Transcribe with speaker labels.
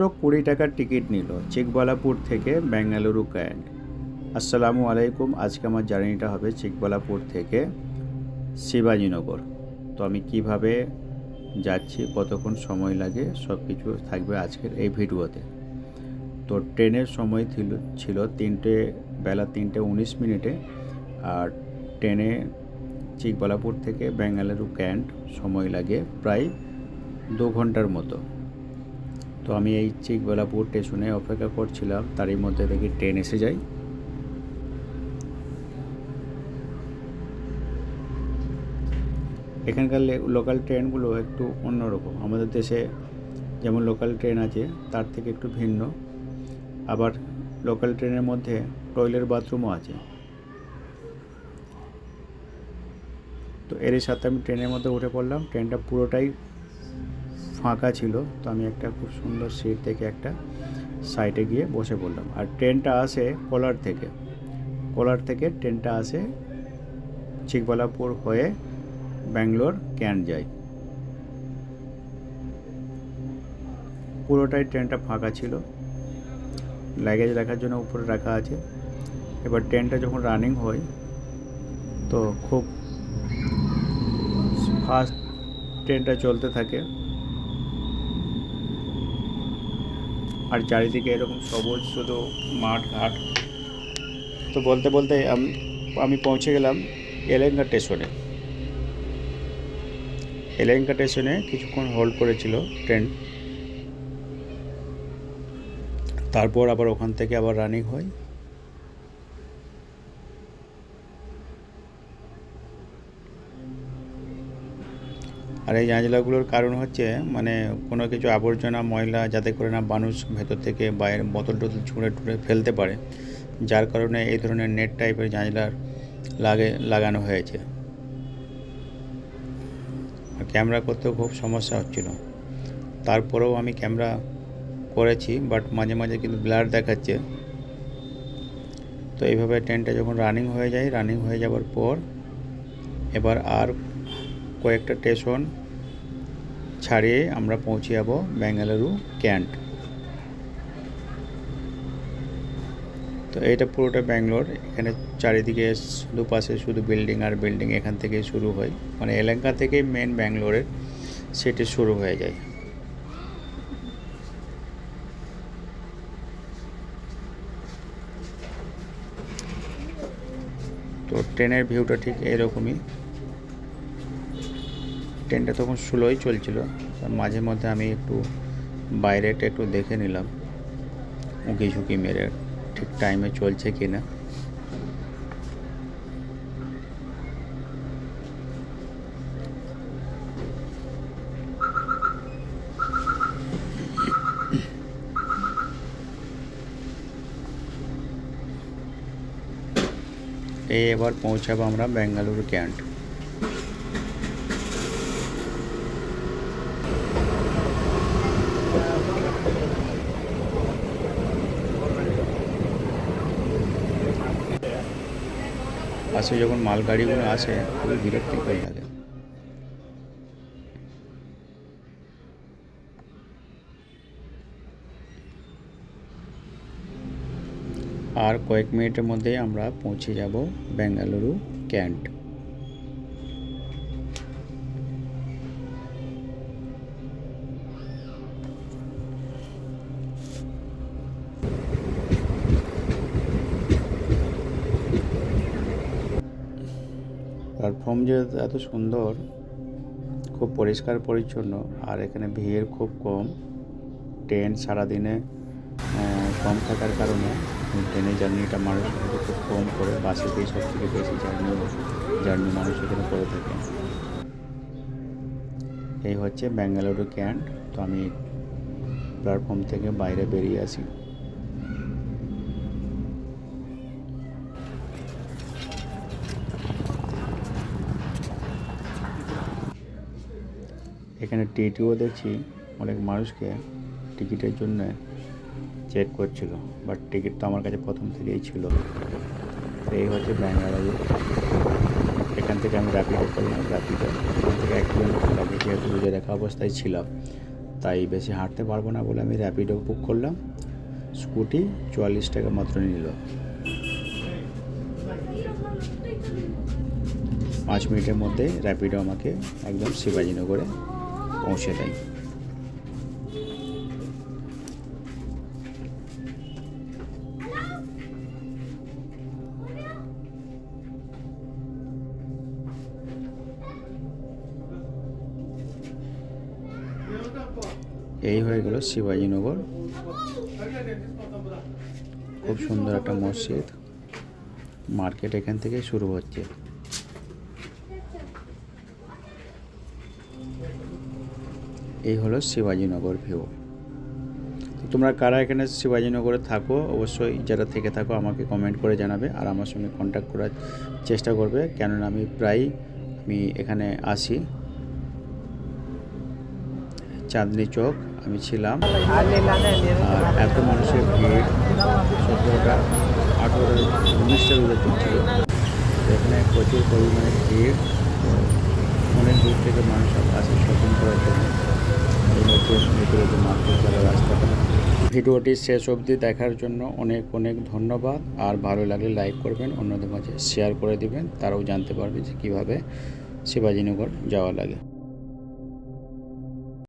Speaker 1: টাকার টিকিট নিল চিকবালাপুর থেকে বেঙ্গালুরু ক্যান্ট। আসসালামু আলাইকুম। আজকে আমার জার্নিটা হবে চিকবালাপুর থেকে শিবাজীনগর। তো আমি কিভাবে যাচ্ছি, কতক্ষণ সময় লাগে, সব কিছু থাকবে আজকের এই ভিডিওতে। তো ট্রেনের সময় ছিল বেলা 3:19 আর ট্রেনে চিকবালাপুর থেকে বেঙ্গালুরু ক্যান্ট সময় লাগে প্রায় 2 ঘন্টার মতো। তো আমি এই চিকবালাপুর স্টেশনে অপেক্ষা করছিলাম, তারই মধ্যে দেখি ট্রেন এসে যায়। এখানকার লোকাল ট্রেনগুলো একটু অন্যরকম। আমাদের দেশে যেমন লোকাল ট্রেন আছে তার থেকে একটু ভিন্ন। আবার লোকাল ট্রেনের মধ্যে টয়লেট বাথরুমও আছে। তো এরই সাথে আমি ট্রেনের মধ্যে উঠে পড়লাম। ট্রেনটা পুরোটাই ফাঁকা ছিল। তো আমি একটা খুব সুন্দর সিট থেকে একটা সাইডে গিয়ে বসে পড়লাম। আর ট্রেনটা আসে কোলার থেকে ট্রেনটা আসে চিকবালাপুর হয়ে ব্যাঙ্গালোর ক্যান্ট যায়। পুরোটাই ট্রেনটা ফাঁকা ছিল, লাগেজ রাখার জন্য উপরে রাখা আছে। এবার ট্রেনটা যখন রানিং হয় তো খুব ফাস্ট ট্রেনটা চলতে থাকে। আর চারিদিকে এরকম সবুজ শুধু মাঠ ঘাট। তো বলতে বলতে আমি পৌঁছে গেলাম এলেঙ্গা স্টেশনে। কিছুক্ষণ হোল্ড করেছিল ট্রেন, তারপর আবার ওখান থেকে আবার রানিং হয়। আর এই জানালাগুলোর কারণ হচ্ছে কোনো কিছু আবর্জনা ময়লা যাতে করে না মানুষ ভেতর থেকে বাইরে বোতল টোতল ছুঁড়ে ফেলতে পারে, যার কারণে এই ধরনের নেট টাইপের জানালার লাগানো হয়েছে। আর ক্যামেরা করতেও খুব সমস্যা হচ্ছিল। তারপরেও আমি ক্যামেরা করেছি, বাট মাঝে মাঝে কিন্তু ব্লার দেখাচ্ছে। তো এইভাবে ট্রেনটা যখন রানিং হয়ে যাওয়ার পর এবার আর কয়েকটা স্টেশন ছাড়িয়ে আমরা পৌঁছে যাব বেঙ্গালুরু ক্যান্ট। তো এইটা পুরোটা ব্যাঙ্গালোর। এখানে চারিদিকে দুপাশে শুধু বিল্ডিং আর বিল্ডিং। এখান থেকে শুরু হয়, এলাকা থেকে মেন ব্যাঙ্গালোরের সিটি শুরু হয়ে যায়। তো ট্রেনের ভিউটা ঠিক এরকমই। ট্রেনটা তখন স্লোই চলছিল। মাঝে মধ্যে আমি একটু বাইরেটা একটু দেখে নিলাম, উঁকি ঝুঁকি মেরে ঠিক টাইমে চলছে কি না। এবার পৌঁছাবো আমরা বেঙ্গালুরু ক্যান্ট। পাশে যখন মালগাড়িগুলো আসে খুবই বিরক্তিকর লাগে। আর কয়েক মিনিটের মধ্যেই আমরা পৌঁছে যাব বেঙ্গালুরু ক্যান্ট। প্ল্যাটফর্ম যে এত সুন্দর, খুব পরিষ্কার পরিচ্ছন্ন, আর এখানে ভিড় খুব কম। ট্রেন সারাদিনে কম থাকার কারণে ট্রেনের জার্নিটা মানুষ খুব কম করে। বাসেতেই সব থেকে বেশি জার্নি মানুষ এখানে করে থাকে। এই হচ্ছে বেঙ্গালুরু ক্যান্ট। তো আমি প্ল্যাটফর্ম থেকে বাইরে বেরিয়ে আসি। এখানে টিটিও দেখছি অনেক মানুষকে টিকিটের জন্য চেক করছিল, বাট টিকিট তো আমার কাছে প্রথম থেকেই ছিল। এই হচ্ছে বেঙ্গালুরু। এখান থেকে আমি র্যাপিডো করলাম। এখান থেকে 1 কিলোমিটার লাগে, যেহেতু রোজে রাখা অবস্থায় ছিলাম তাই বেশি হাঁটতে পারবো না বলে আমি র্যাপিডো বুক করলাম। স্কুটি 44 টাকা মাত্র নিল। 5 মিনিটের মধ্যে র্যাপিডো আমাকে একদম শিবাজীনগরে পৌঁছে দেয়। এই হয়ে গেল শিবাজীনগর। খুব সুন্দর একটা মসজিদ, মার্কেট এখান থেকে শুরু হচ্ছে। এই হলো শিবাজীনগর ভিউ। তোমরা কারা এখানে শিবাজীনগরে থাকো, অবশ্যই যারা থেকে থাকো আমাকে কমেন্ট করে জানাবে, আর আমার সঙ্গে কন্ট্যাক্ট করার চেষ্টা করবে, কেননা আমি এখানে আসি। চাঁদনি চক আমি ছিলাম, আর এত মানুষের ভিড়, 17টা 18 19টা রোজা চলছিল। এখানে প্রচুর পরিমাণে ভিড়, অনেক দূর থেকে মানুষ আসে শপিং করার জন্য। এই হচ্ছে মিরপুরের মার্কেট যাওয়ার রাস্তাটা। ভিডিওটি শেষ অবধি দেখার জন্য অনেক অনেক ধন্যবাদ। আর ভালো লাগলে লাইক করবেন, অন্যদের মাঝে শেয়ার করে দিবেন, তারাও জানতে পারবে যে কীভাবে শিবাজীনগর যাওয়া লাগে।